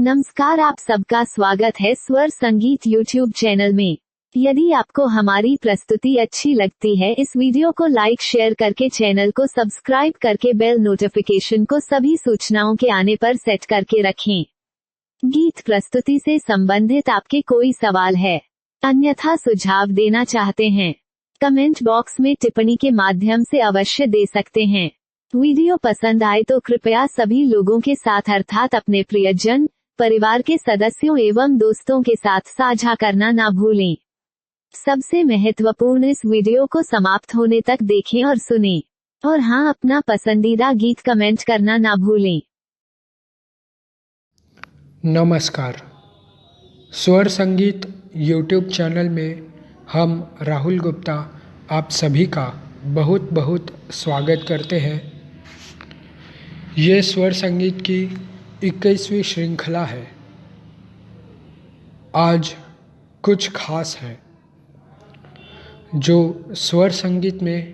नमस्कार, आप सबका स्वागत है स्वर संगीत यूट्यूब चैनल में। यदि आपको हमारी प्रस्तुति अच्छी लगती है, इस वीडियो को लाइक शेयर करके चैनल को सब्सक्राइब करके बेल नोटिफिकेशन को सभी सूचनाओं के आने पर सेट करके रखें। गीत प्रस्तुति से संबंधित आपके कोई सवाल है, अन्यथा सुझाव देना चाहते हैं, कमेंट बॉक्स में टिप्पणी के माध्यम से अवश्य दे सकते हैं। वीडियो पसंद आए तो कृपया सभी लोगों के साथ अर्थात अपने प्रियजन, परिवार के सदस्यों एवं दोस्तों के साथ साझा करना ना भूलें। सबसे महत्वपूर्ण, इस वीडियो को समाप्त होने तक देखें और सुनें। और हाँ, अपना पसंदीदा गीत कमेंट करना ना भूलें। नमस्कार, स्वर संगीत यूट्यूब चैनल में हम राहुल गुप्ता आप सभी का बहुत बहुत स्वागत करते हैं। ये स्वर संगीत की 21वीं श्रृंखला है। आज कुछ खास है जो स्वर संगीत में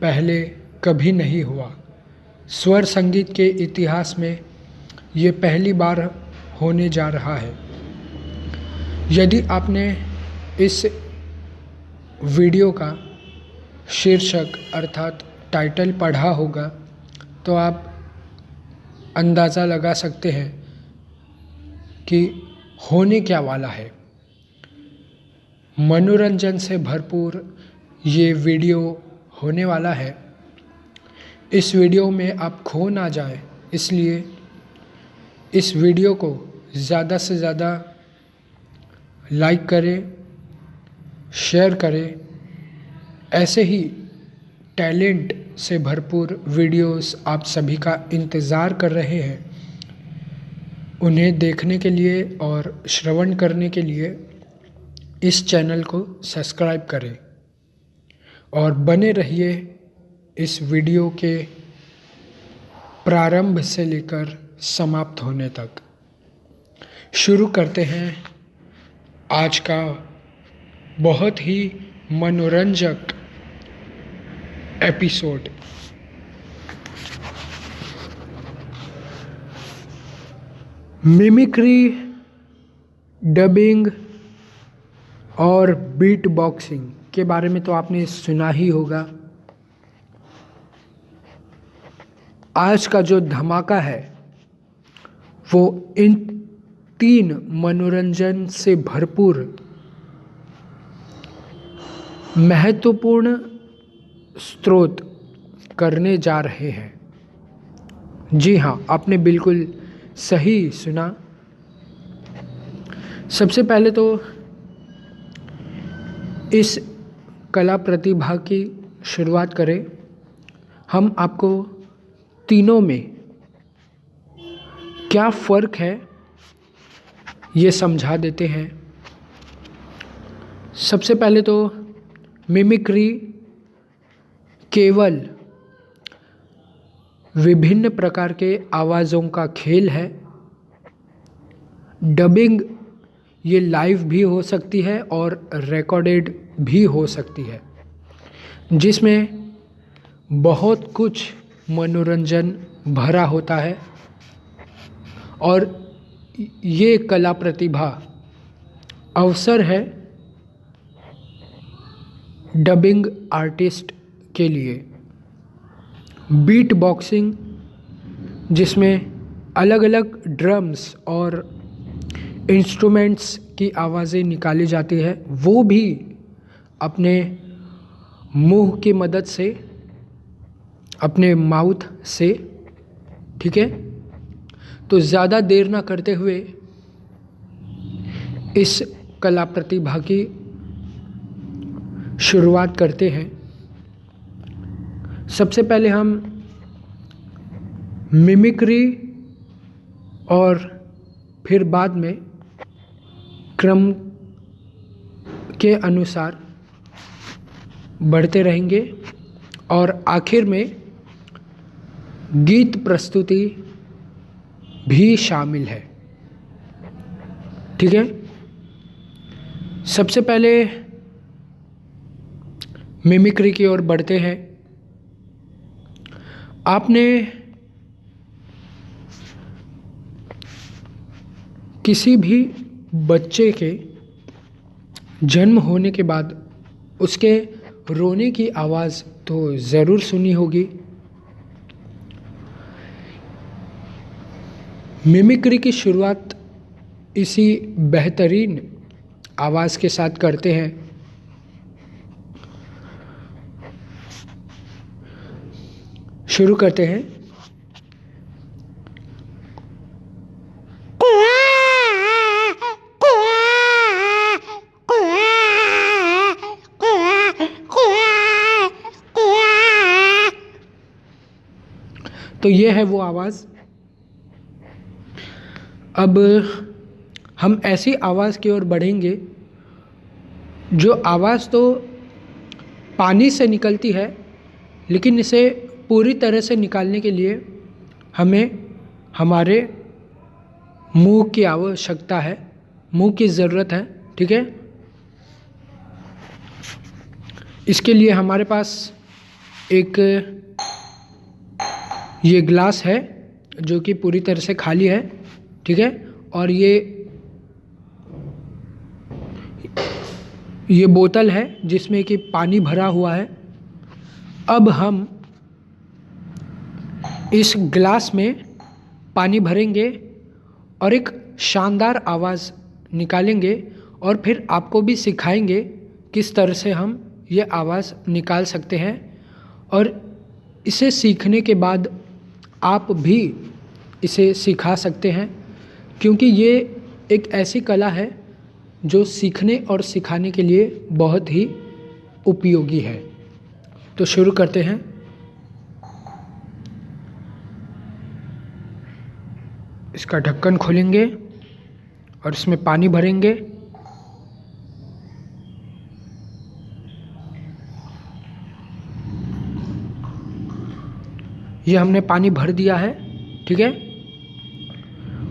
पहले कभी नहीं हुआ। स्वर संगीत के इतिहास में ये पहली बार होने जा रहा है। यदि आपने इस वीडियो का शीर्षक अर्थात टाइटल पढ़ा होगा तो आप अंदाज़ा लगा सकते हैं कि होने क्या वाला है। मनोरंजन से भरपूर ये वीडियो होने वाला है। इस वीडियो में आप खो ना जाएं, इसलिए इस वीडियो को ज़्यादा से ज़्यादा लाइक करें, शेयर करें। ऐसे ही टैलेंट से भरपूर वीडियोस आप सभी का इंतज़ार कर रहे हैं। उन्हें देखने के लिए और श्रवण करने के लिए इस चैनल को सब्सक्राइब करें और बने रहिए इस वीडियो के प्रारंभ से लेकर समाप्त होने तक। शुरू करते हैं आज का बहुत ही मनोरंजक एपिसोड। मिमिक्री, डबिंग और बीट बॉक्सिंग के बारे में तो आपने सुना ही होगा। आज का जो धमाका है वो इन 3 मनोरंजन से भरपूर महत्वपूर्ण स्रोत करने जा रहे हैं। जी हाँ, आपने बिल्कुल सही सुना। सबसे पहले तो इस कला प्रतिभा की शुरुआत करें। हम आपको तीनों में क्या फ़र्क है ये समझा देते हैं। सबसे पहले तो मिमिक्री केवल विभिन्न प्रकार के आवाज़ों का खेल है। डबिंग ये लाइव भी हो सकती है और रिकॉर्डेड भी हो सकती है, जिसमें बहुत कुछ मनोरंजन भरा होता है। और ये कला प्रतिभा अवसर है डबिंग आर्टिस्ट के लिए। बीट बॉक्सिंग, जिसमें अलग अलग ड्रम्स और इंस्ट्रूमेंट्स की आवाज़ें निकाली जाती है, वो भी अपने मुंह की मदद से, अपने माउथ से। ठीक है, तो ज़्यादा देर ना करते हुए इस कला प्रतिभा की शुरुआत करते हैं। सबसे पहले हम मिमिक्री और फिर बाद में क्रम के अनुसार बढ़ते रहेंगे और आखिर में गीत प्रस्तुति भी शामिल है। ठीक है, सबसे पहले मिमिक्री की ओर बढ़ते हैं। आपने किसी भी बच्चे के जन्म होने के बाद उसके रोने की आवाज़ तो ज़रूर सुनी होगी। मिमिक्री की शुरुआत इसी बेहतरीन आवाज़ के साथ करते हैं। शुरू करते हैं। तो ये है वो आवाज़। अब हम ऐसी आवाज़ की ओर बढ़ेंगे जो आवाज़ तो पानी से निकलती है, लेकिन इसे पूरी तरह से निकालने के लिए हमें हमारे मुंह की आवश्यकता है, मुंह की ज़रूरत है। ठीक है, इसके लिए हमारे पास एक ये ग्लास है जो कि पूरी तरह से खाली है। ठीक है, और ये बोतल है जिसमें कि पानी भरा हुआ है। अब हम इस ग्लास में पानी भरेंगे और एक शानदार आवाज़ निकालेंगे और फिर आपको भी सिखाएंगे किस तरह से हम ये आवाज़ निकाल सकते हैं। और इसे सीखने के बाद आप भी इसे सिखा सकते हैं, क्योंकि ये एक ऐसी कला है जो सीखने और सिखाने के लिए बहुत ही उपयोगी है। तो शुरू करते हैं। इसका ढक्कन खोलेंगे और इसमें पानी भरेंगे। ये हमने पानी भर दिया है। ठीक है,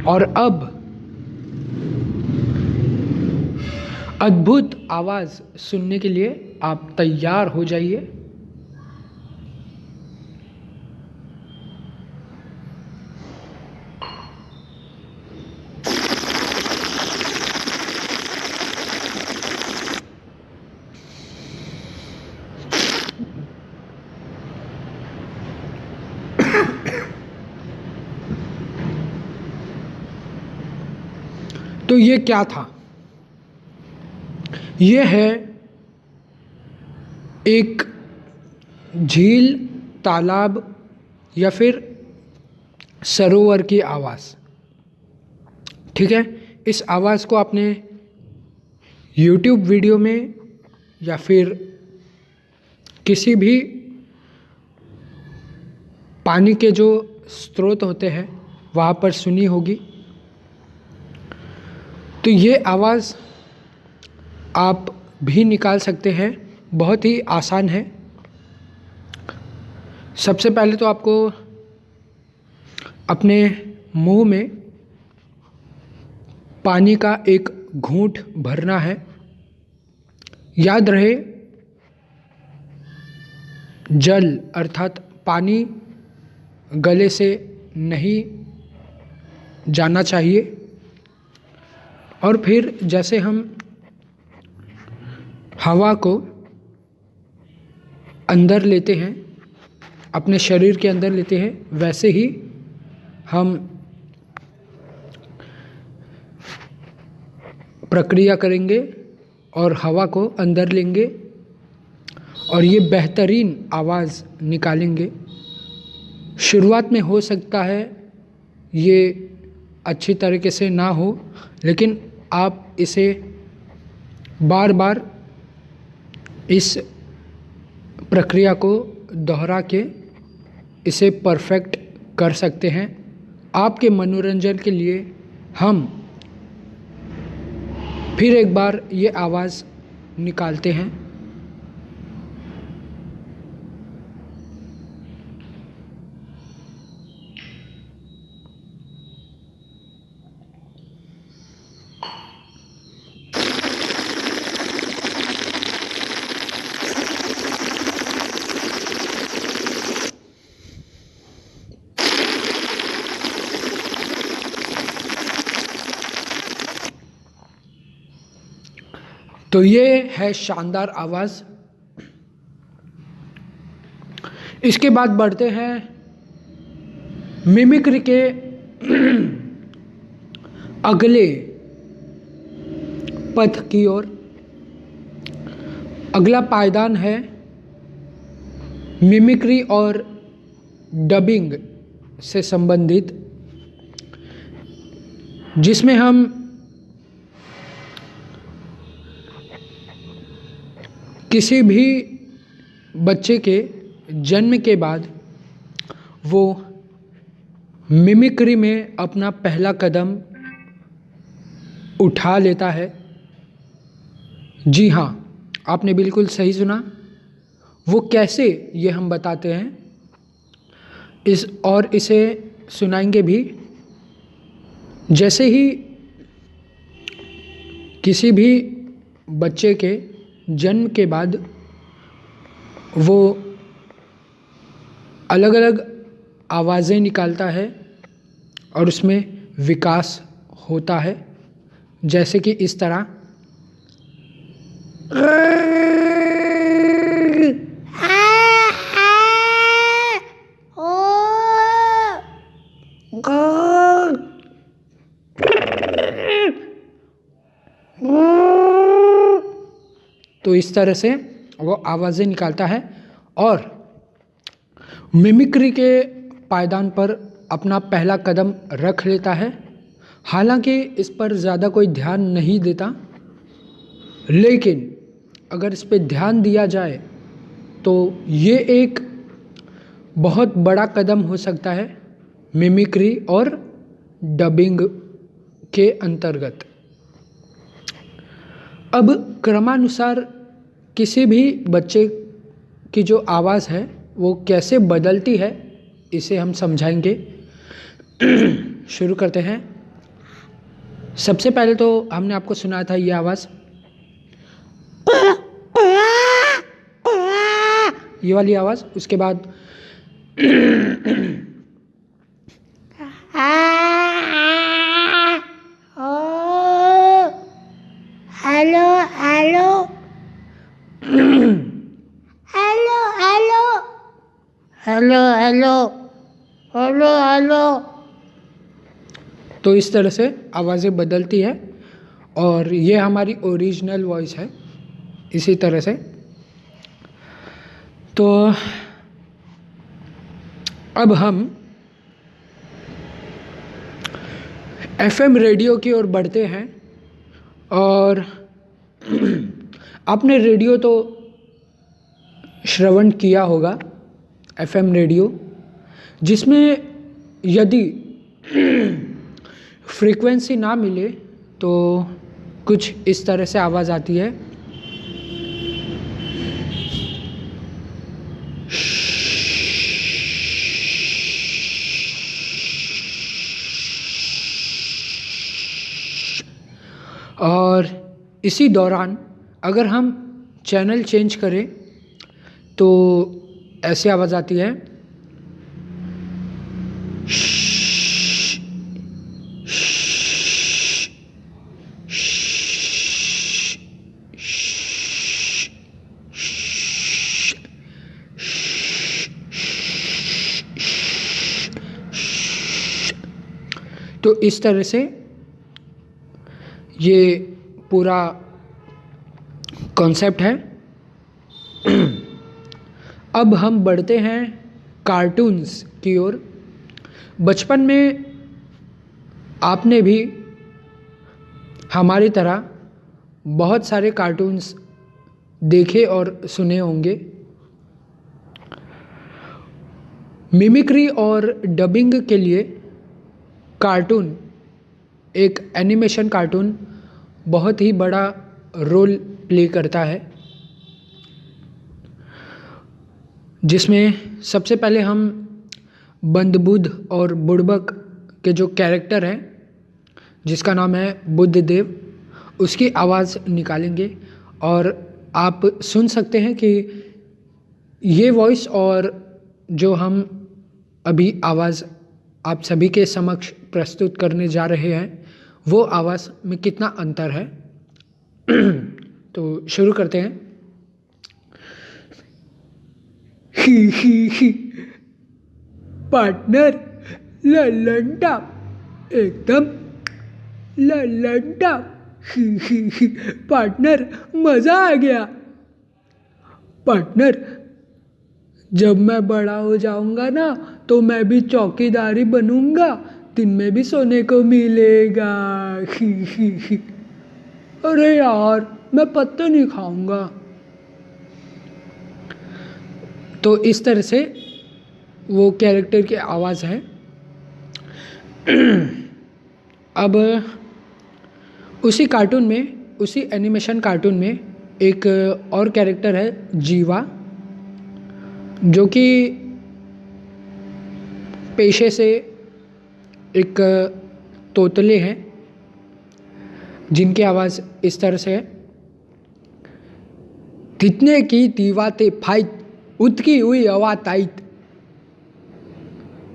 और अब अद्भुत आवाज़ सुनने के लिए आप तैयार हो जाइए। तो ये क्या था? ये है एक झील, तालाब या फिर सरोवर की आवाज़। ठीक है, इस आवाज़ को आपने YouTube वीडियो में या फिर किसी भी पानी के जो स्रोत होते हैं वहाँ पर सुनी होगी। तो ये आवाज़ आप भी निकाल सकते हैं, बहुत ही आसान है। सबसे पहले तो आपको अपने मुंह में पानी का एक घूंट भरना है। याद रहे, जल अर्थात पानी गले से नहीं जाना चाहिए। और फिर जैसे हम हवा को अंदर लेते हैं, अपने शरीर के अंदर लेते हैं, वैसे ही हम प्रक्रिया करेंगे और हवा को अंदर लेंगे और ये बेहतरीन आवाज़ निकालेंगे। शुरुआत में हो सकता है ये अच्छी तरीके से ना हो, लेकिन आप इसे बार बार इस प्रक्रिया को दोहरा के इसे परफेक्ट कर सकते हैं। आपके मनोरंजन के लिए हम फिर एक बार ये आवाज़ निकालते हैं। तो ये है शानदार आवाज़। इसके बाद बढ़ते हैं मिमिक्री के अगले पथ की ओर। अगला पायदान है मिमिक्री और डबिंग से संबंधित, जिसमें हम किसी भी बच्चे के जन्म के बाद वो मिमिक्री में अपना पहला कदम उठा लेता है। जी हाँ, आपने बिल्कुल सही सुना। वो कैसे, ये हम बताते हैं इसे सुनाएंगे भी। जैसे ही किसी भी बच्चे के जन्म के बाद वो अलग अलग आवाज़ें निकालता है और उसमें विकास होता है, जैसे कि इस तरह। तो इस तरह से वो आवाज़ें निकालता है और मिमिक्री के पायदान पर अपना पहला कदम रख लेता है। हालांकि इस पर ज़्यादा कोई ध्यान नहीं देता, लेकिन अगर इस पर ध्यान दिया जाए तो ये एक बहुत बड़ा कदम हो सकता है मिमिक्री और डबिंग के अंतर्गत। अब क्रमानुसार किसी भी बच्चे की जो आवाज़ है वो कैसे बदलती है, इसे हम समझाएंगे। शुरू करते हैं। सबसे पहले तो हमने आपको सुनाया था ये आवाज़, ये वाली आवाज़। उसके बाद hello hello hello hello hello hello hello hello. तो इस तरह से आवाज़ें बदलती है और ये हमारी ओरिजिनल वॉइस है इसी तरह से। तो अब हम एफएम रेडियो की ओर बढ़ते हैं। और आपने रेडियो तो श्रवण किया होगा, एफएम रेडियो, जिसमें यदि फ्रीक्वेंसी ना मिले तो कुछ इस तरह से आवाज़ आती है। और इसी दौरान अगर हम चैनल चेंज करें तो ऐसी आवाज़ आती है। तो इस तरह से ये पूरा कॉन्सेप्ट है। अब हम बढ़ते हैं कार्टून्स की ओर। बचपन में आपने भी हमारी तरह बहुत सारे कार्टून्स देखे और सुने होंगे। मिमिक्री और डबिंग के लिए कार्टून, एक एनिमेशन कार्टून बहुत ही बड़ा रोल प्ले करता है, जिसमें सबसे पहले हम बंदबुध और बुड़बक के जो कैरेक्टर हैं, जिसका नाम है बुद्धदेव, उसकी आवाज़ निकालेंगे और आप सुन सकते हैं कि ये वॉइस और जो हम अभी आवाज़ आप सभी के समक्ष प्रस्तुत करने जा रहे हैं वो आवाज़ में कितना अंतर है। तो शुरू करते हैं। ही ही पार्टनर लल्लन टॉप, एकदम लल्लन टॉप। ही पार्टनर मज़ा आ गया। पार्टनर जब मैं बड़ा हो जाऊंगा ना तो मैं भी चौकीदारी बनूंगा, दिन में भी सोने को मिलेगा। ही। अरे यार मैं पत्ते नहीं खाऊंगा। तो इस तरह से वो कैरेक्टर की आवाज़ है। अब उसी कार्टून में, उसी एनिमेशन कार्टून में एक और कैरेक्टर है जीवा, जो कि पेशे से एक तोतले हैं, जिनकी आवाज़ इस तरह से है। कितने की दीवाते फाइट, उतकी हुई हवा ताइत,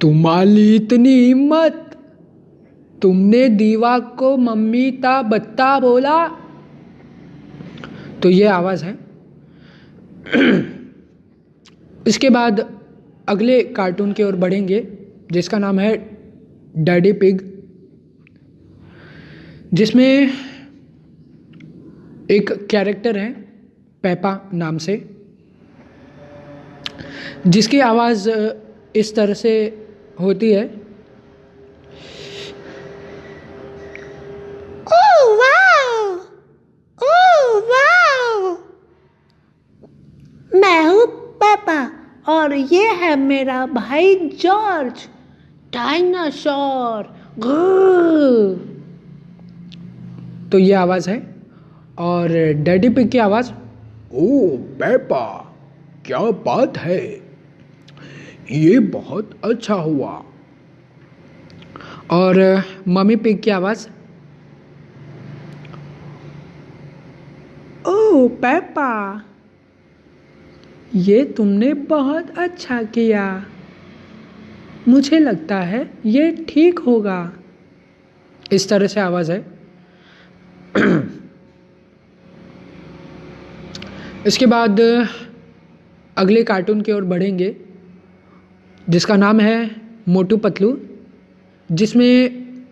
तुम्हारी इतनी हिम्मत, तुमने दीवा को मम्मी ता बत्ता बोला। तो ये आवाज़ है। इसके बाद अगले कार्टून की ओर बढ़ेंगे, जिसका नाम है डैडी पिग, जिसमें एक कैरेक्टर है पेपा नाम से, जिसकी आवाज़ इस तरह से होती है। ओह वाओ, ओह वाओ, मैं हूँ पापा और ये है मेरा भाई जॉर्ज, डायनासोर। तो ये आवाज़ है। और डैडी पिग की आवाज़, ओह पेपा क्या बात है, ये बहुत अच्छा हुआ। और मम्मी पिग की आवाज़, ओह पेपा ये तुमने बहुत अच्छा किया, मुझे लगता है ये ठीक होगा। इस तरह से आवाज़ है। इसके बाद अगले कार्टून की ओर बढ़ेंगे, जिसका नाम है मोटू पतलू, जिसमें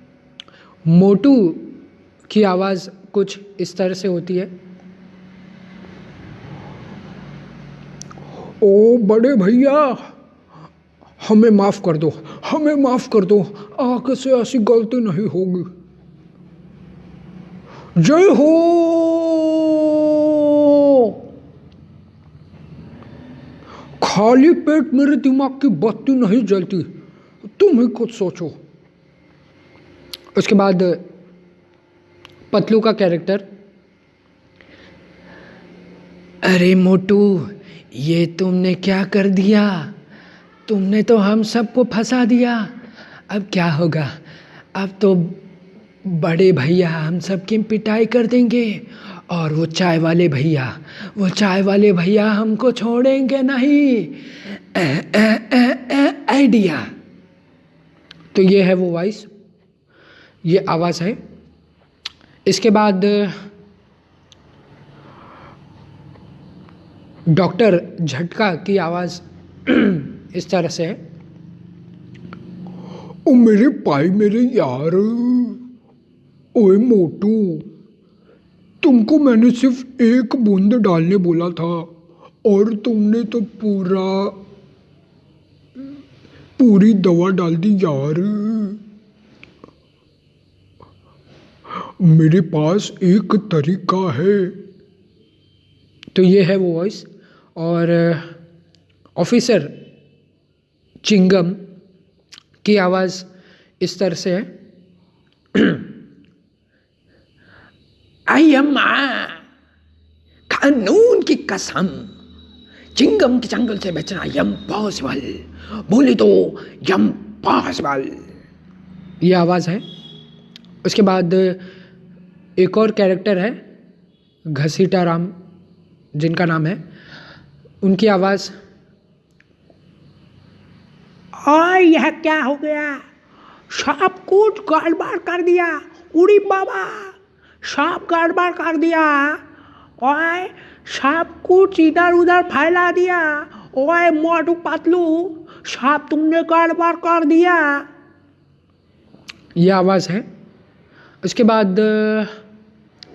मोटू की आवाज़ कुछ इस तरह से होती है। ओ बड़े भैया हमें माफ़ कर दो, हमें माफ़ कर दो, आगे से ऐसी गलती नहीं होगी। जय हो। खाली पेट मेरे दिमाग की बत्ती नहीं जलती, तुम ही खुद सोचो। उसके बाद पतलू का कैरेक्टर, अरे मोटू ये तुमने क्या कर दिया, तुमने तो हम सबको फंसा दिया, अब क्या होगा, अब तो बड़े भैया हम सबकी पिटाई कर देंगे और वो चाय वाले भैया हमको छोड़ेंगे नहीं। आइडिया। तो ये है वो वॉइस, ये आवाज़ है। इसके बाद डॉक्टर झटका की आवाज़ इस तरह से है, ओ मेरे भाई मेरे यार, ओए मोटू तुमको मैंने सिर्फ एक बूंद डालने बोला था और तुमने तो पूरी दवा डाल दी यार। मेरे पास एक तरीका है। तो ये है वो वॉइस। और ऑफिसर चिंगम की आवाज़ इस तरह से है, आई अम्मा कानून की कसम, चिंगम के जंगल से बचना इम्पॉसिबल, बोली तो इम्पॉसिबल। ये आवाज़ है। उसके बाद एक और कैरेक्टर है घसीटा राम, जिनका नाम है, उनकी आवाज़, और यह क्या हो गया, सब कुछ गड़बड़ कर दिया, उड़ी बाबा सब गड़बड़ कर दिया, ओए सब कुछ इधर उधर फैला दिया। ओए मोटू पतलू, सब तुमने गड़बड़ कर दिया। ये आवाज़ है। उसके बाद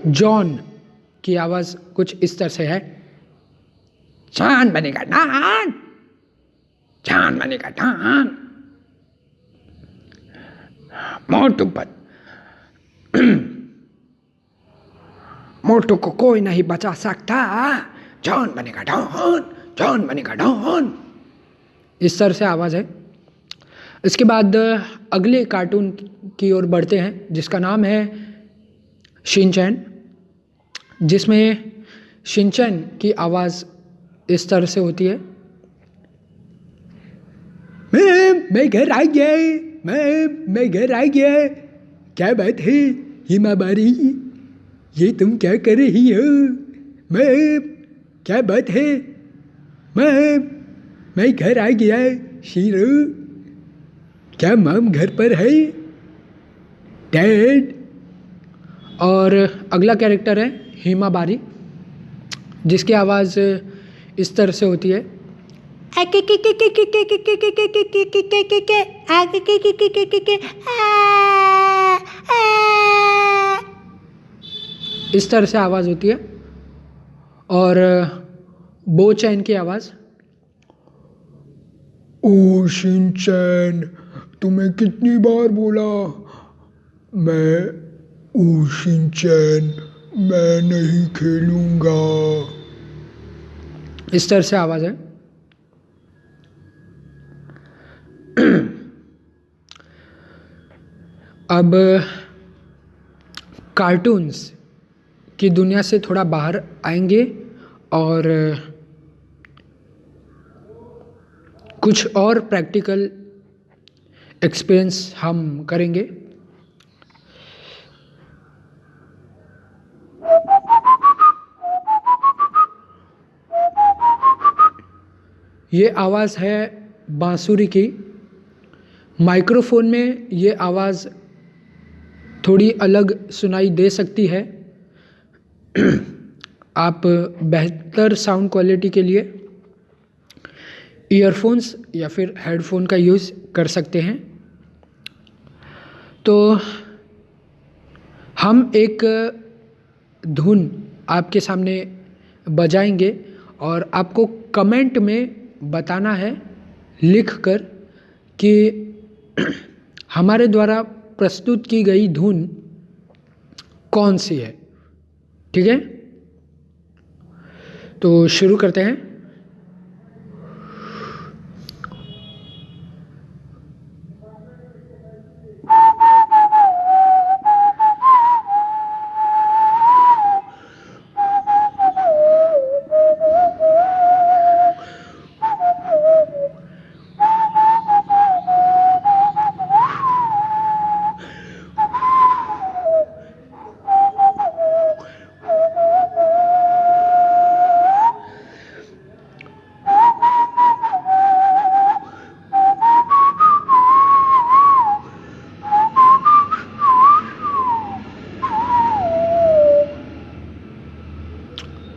जॉन की आवाज़ कुछ इस तरह से है। जान बनेगा डान, जान बनेगा डान। मोटू मोटू को कोई नहीं बचा सकता। जॉन बनेगा डॉन, जॉन बनेगा डॉन। इस तरह से आवाज़ है। इसके बाद अगले कार्टून की ओर बढ़ते हैं जिसका नाम है शिनचैन, जिसमें शिनचैन की आवाज़ इस तरह से होती है। मैं घर आ गया, मैं घर आ गया। क्या बात है हिमाबारी, ये तुम क्या कर रही हो? मैं, क्या बात है? मैं घर आ गया शीरू। क्या मम घर पर है? डैड। और अगला कैरेक्टर है हिमाबारी, जिसकी आवाज़ इस तरह से होती है। इस तरह से आवाज़ होती है। और बोचैन की आवाज़। ओ शिनचैन, तुम्हें कितनी बार बोला? ओ शिनचैन, मैं नहीं खेलूँगा। इस तरह से आवाज़ है। अब कार्टून्स की दुनिया से थोड़ा बाहर आएंगे और कुछ और प्रैक्टिकल एक्सपीरियंस हम करेंगे। ये आवाज़ है बांसुरी की। माइक्रोफोन में ये आवाज़ थोड़ी अलग सुनाई दे सकती है। आप बेहतर साउंड क्वालिटी के लिए ईयरफोन्स या फिर हेडफोन का यूज़ कर सकते हैं। तो हम एक धुन आपके सामने बजाएंगे और आपको कमेंट में बताना है लिखकर कि हमारे द्वारा प्रस्तुत की गई धुन कौन सी है। ठीक है, तो शुरू करते हैं।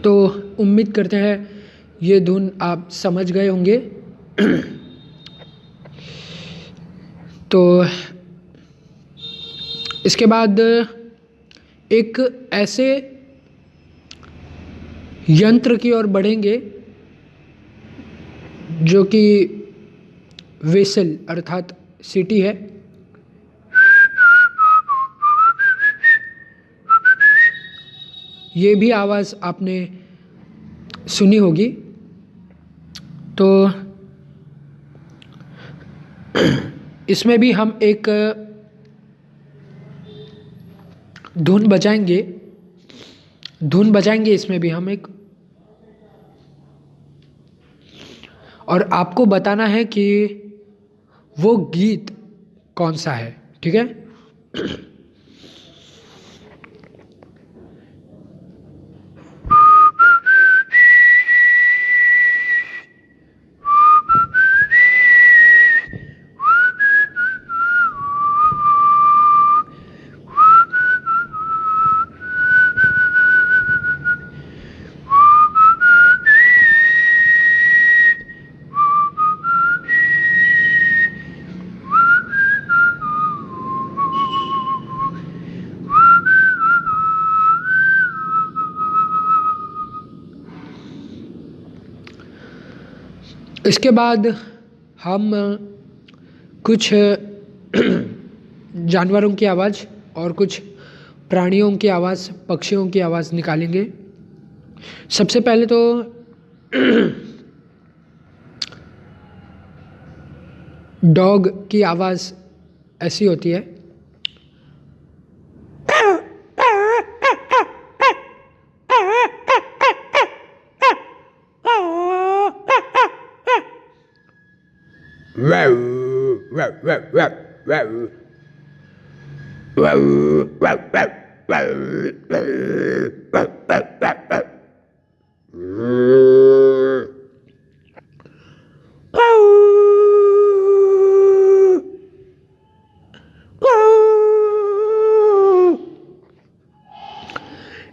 तो उम्मीद करते हैं ये धुन आप समझ गए होंगे। तो इसके बाद एक ऐसे यंत्र की ओर बढ़ेंगे जो कि वेसल अर्थात सीटी है। ये भी आवाज़ आपने सुनी होगी। तो इसमें भी हम एक धुन बजाएंगे इसमें भी हम एक, और आपको बताना है कि वो गीत कौन सा है। ठीक है, इसके बाद हम कुछ जानवरों की आवाज़ और कुछ प्राणियों की आवाज़, पक्षियों की आवाज़ निकालेंगे। सबसे पहले तो डॉग की आवाज़ ऐसी होती है।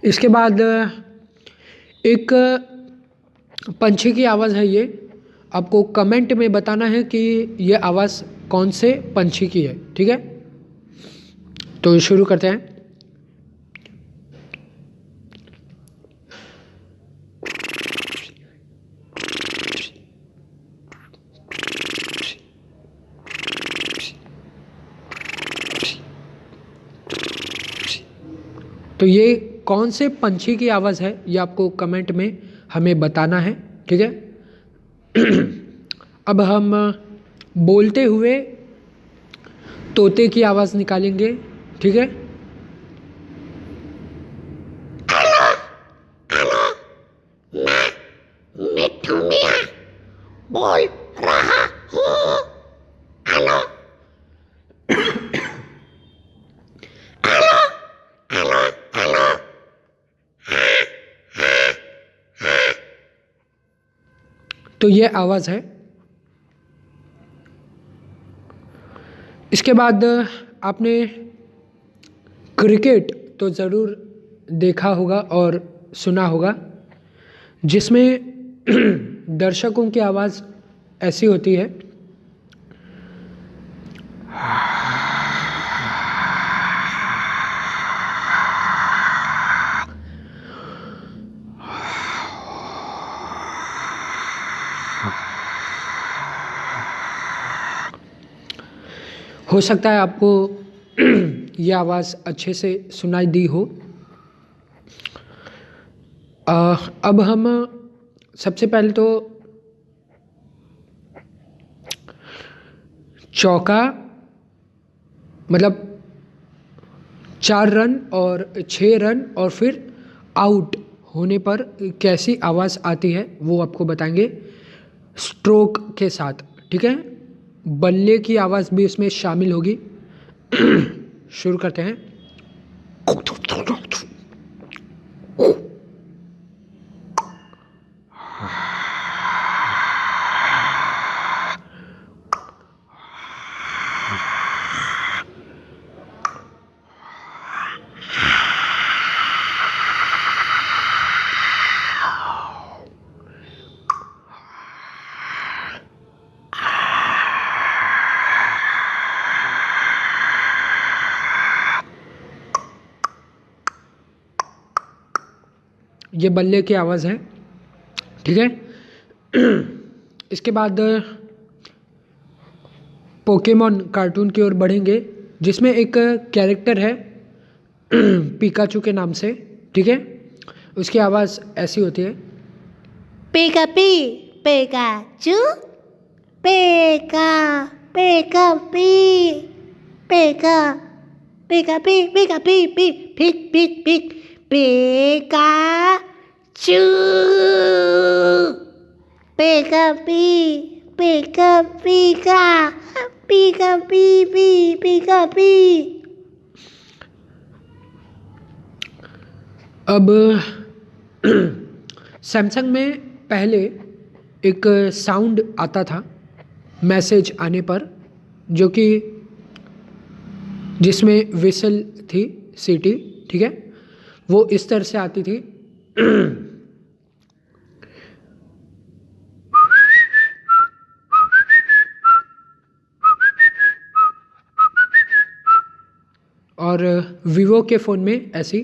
इसके बाद एक पंछी की आवाज़ है ये। आपको कमेंट में बताना है कि ये आवाज़ कौन से पंछी की है, ठीक है? तो शुरू करते हैं। तो ये कौन से पंछी की आवाज़ है ये आपको कमेंट में हमें बताना है, ठीक है? अब हम बोलते हुए तोते की आवाज़ निकालेंगे, ठीक है? मिट्ठू मियाँ बोल रहा हूँ। Hello hello hello hello. तो ये आवाज़ है। इसके बाद आपने क्रिकेट तो ज़रूर देखा होगा और सुना होगा, जिसमें दर्शकों की आवाज़ ऐसी होती है। हो सकता है आपको ये आवाज़ अच्छे से सुनाई दी हो। अब हम सबसे पहले तो चौका मतलब 4 रन और 6 रन और फिर आउट होने पर कैसी आवाज़ आती है वो आपको बताएंगे स्ट्रोक के साथ, ठीक है? बल्ले की आवाज़ भी इसमें शामिल होगी। शुरू करते हैं। ये बल्ले की आवाज़ है, ठीक है? इसके बाद पोकेमॉन कार्टून की ओर बढ़ेंगे, जिसमें एक कैरेक्टर है पिकाचू के नाम से, ठीक है? उसकी आवाज़ ऐसी होती है। पिका पी पिकाचू पिका पिका पी पिका पिका पी पिका पी पी पिक पिक पिक पिकाचू पिका पी पिका पिका पिका पी पी पिका पी। अब सैमसंग में पहले एक साउंड आता था मैसेज आने पर, जो कि जिसमें विसल थी, सीटी, ठीक है? वो इस तरह से आती थी। और वीवो के फ़ोन में ऐसी।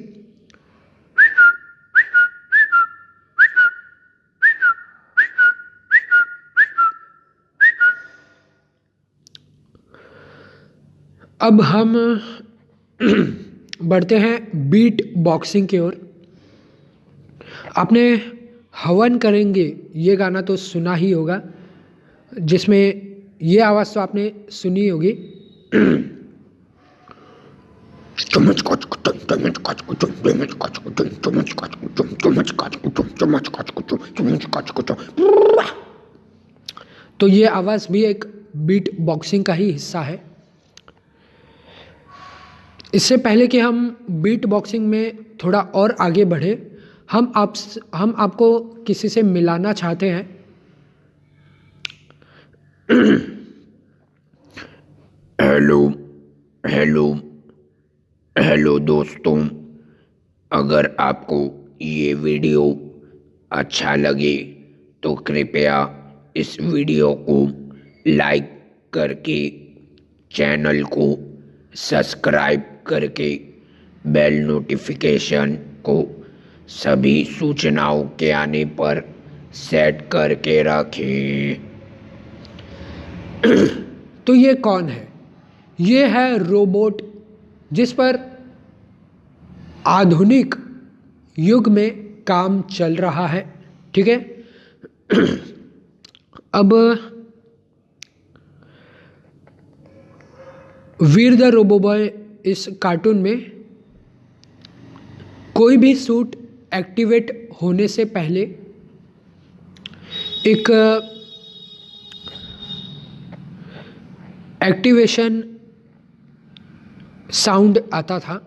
अब हम बढ़ते हैं बीट बॉक्सिंग की ओर। आपने हवन करेंगे ये गाना तो सुना ही होगा, जिसमें ये आवाज़ तो आपने सुनी होगी। तो ये आवाज़ भी एक बीट बॉक्सिंग का ही हिस्सा है। इससे पहले कि हम बीट बॉक्सिंग में थोड़ा और आगे बढ़े, हम आपको किसी से मिलाना चाहते हैं। हेलो हेलो हेलो दोस्तों, अगर आपको ये वीडियो अच्छा लगे तो कृपया इस वीडियो को लाइक करके, चैनल को सब्सक्राइब करके, बेल नोटिफिकेशन को सभी सूचनाओं के आने पर सेट करके रखें। तो ये कौन है? ये है रोबोट, जिस पर आधुनिक युग में काम चल रहा है। ठीक है। अब वीर द रोबोबॉय इस कार्टून में कोई भी सूट एक्टिवेट होने से पहले एक एक्टिवेशन साउंड आता था,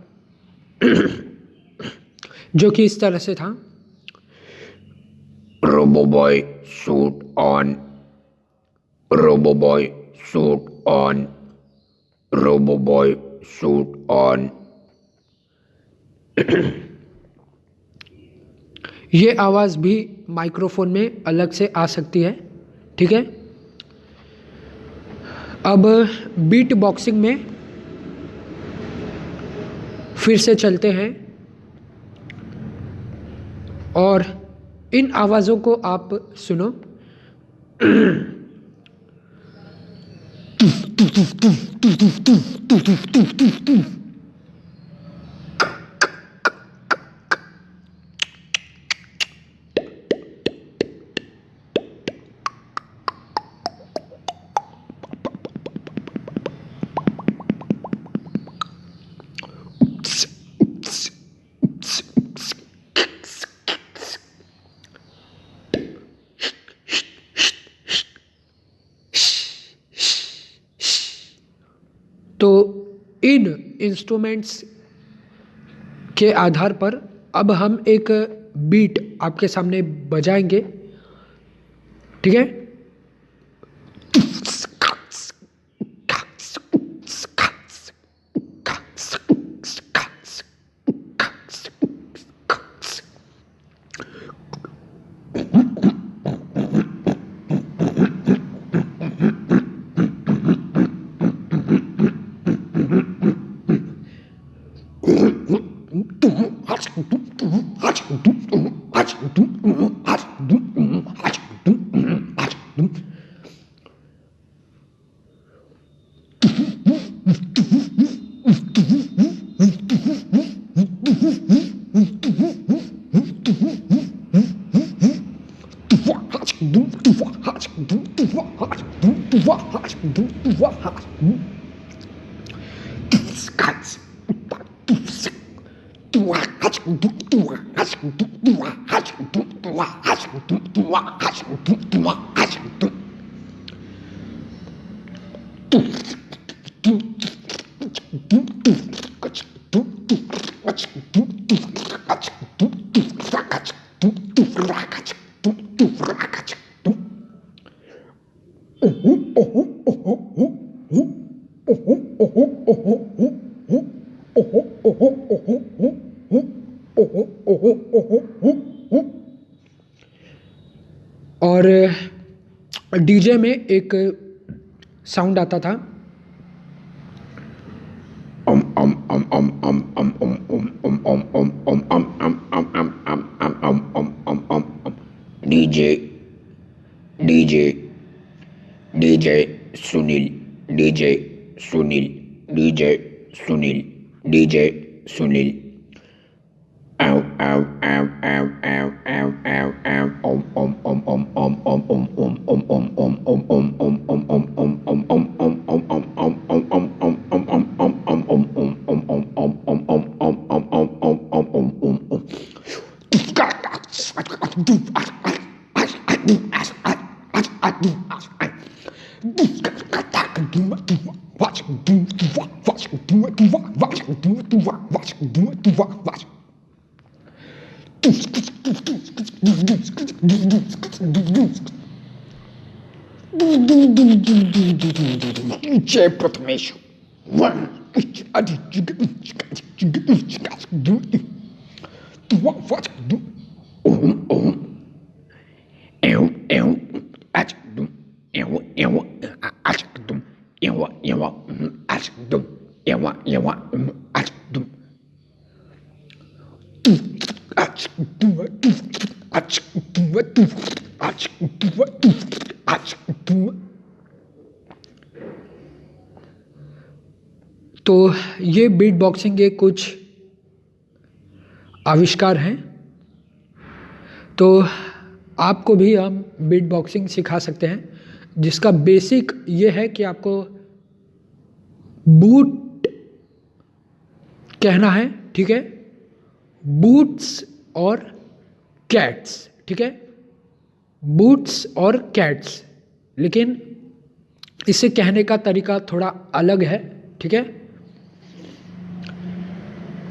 जो कि इस तरह से था। Robo boy suit on, robo boy suit on, robo boy suit on. ये आवाज़ भी माइक्रोफोन में अलग से आ सकती है। ठीक है। अब बीट बॉक्सिंग में फिर से चलते हैं और इन आवाज़ों को आप सुनो। तो इन इंस्ट्रूमेंट्स के आधार पर अब हम एक बीट आपके सामने बजाएंगे। ठीक है। और डीजे में एक साउंड आता था। DJ DJ DJ Sunil, DJ Sunil, DJ Sunil, DJ Sunil. Ow, ow, ow, ow, ow, ow, ow, ow, जय प्रथमेश। तो ये बीट बॉक्सिंग के कुछ आविष्कार हैं। तो आपको भी हम बीट बॉक्सिंग सिखा सकते हैं, जिसका बेसिक ये है कि आपको बूट कहना है, ठीक है, बूट्स और कैट्स, ठीक है, बूट्स और कैट्स, लेकिन इसे कहने का तरीका थोड़ा अलग है, ठीक है।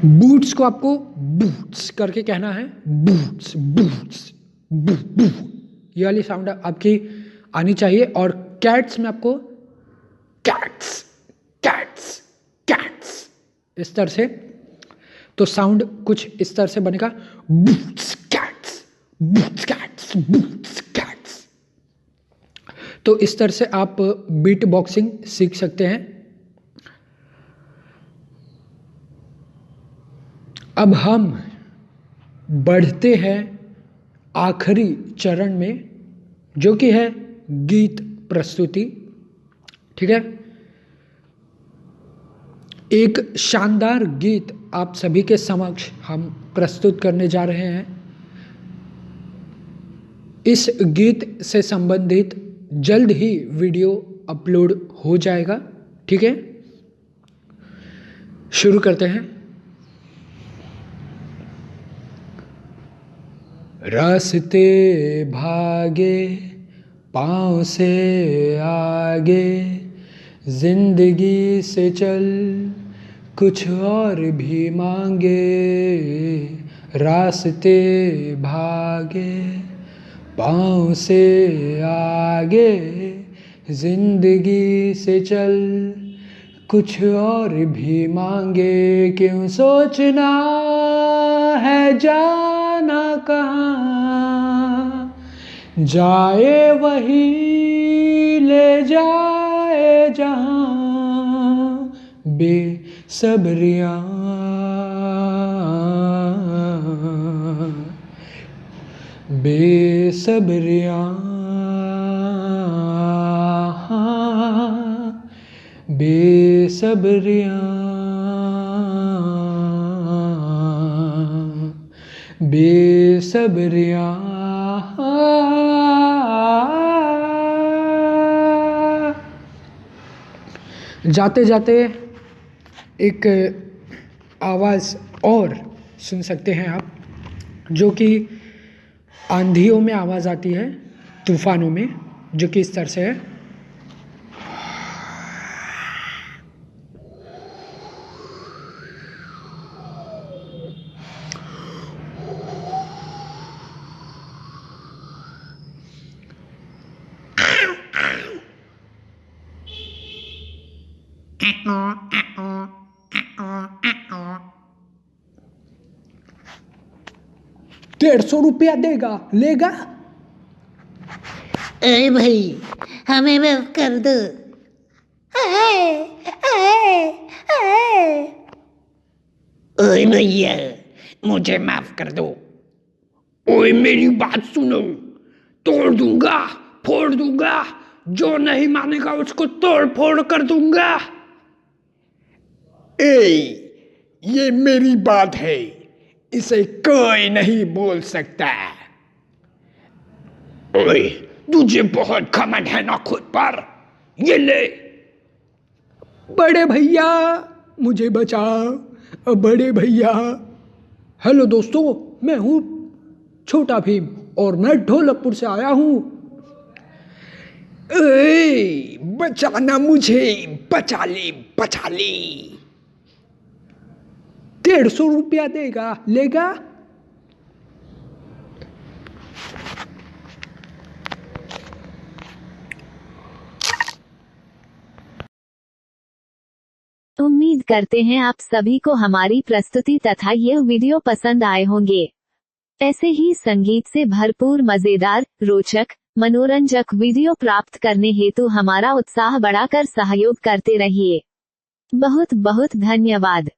बूट्स को आपको बूट्स करके कहना है, बूट्स बूट्स बू बू, ये वाली साउंड आपकी आनी चाहिए। और कैट्स में आपको कैट्स कैट्स कैट्स इस तरह से, तो साउंड कुछ इस तरह से बनेगा, boots cats boots cats boots cats. तो इस तरह से आप बीट बॉक्सिंग सीख सकते हैं। अब हम बढ़ते हैं आखिरी चरण में, जो कि है गीत प्रस्तुति, ठीक है। एक शानदार गीत आप सभी के समक्ष हम प्रस्तुत करने जा रहे हैं। इस गीत से संबंधित जल्द ही वीडियो अपलोड हो जाएगा, ठीक है। शुरू करते हैं। रास्ते भागे पाँव से आगे, जिंदगी से चल कुछ और भी मांगे। रास्ते भागे पाँव से आगे, जिंदगी से चल कुछ और भी मांगे। क्यों सोचना है जाना कहाँ, जाए वही ले जाए जहाँ। बेसब्रियाँ बेसब्रियाँ बेसब्रियाँ बेसब्रियाँ। जाते जाते एक आवाज़ और सुन सकते हैं आप, जो कि आंधियों में आवाज़ आती है, तूफानों में, जो कि इस तरह से है। ₹150 देगा, लेगा? अरे भाई हमें माफ कर दो। ओए भैया मुझे माफ कर दो। ओए मेरी बात सुनो, तोड़ दूंगा, फोड़ दूंगा, जो नहीं मानेगा उसको तोड़ फोड़ कर दूंगा। ये मेरी बात है, इसे कोई नहीं बोल सकता। ओए, तुझे बहुत घमंड है ना खुद पर, ये ले। बड़े भैया मुझे बचाओ, बड़े भैया। हेलो दोस्तों, मैं हूँ छोटा भीम और मैं ढोलकपुर से आया हूँ। बचाना मुझे, बचा ले, बचा ले। 150 रुपया देगा, लेगा? उम्मीद करते हैं आप सभी को हमारी प्रस्तुति तथा यह वीडियो पसंद आए होंगे। ऐसे ही संगीत से भरपूर मजेदार, रोचक, मनोरंजक वीडियो प्राप्त करने हेतु हमारा उत्साह बढ़ाकर सहयोग करते रहिए। बहुत बहुत धन्यवाद।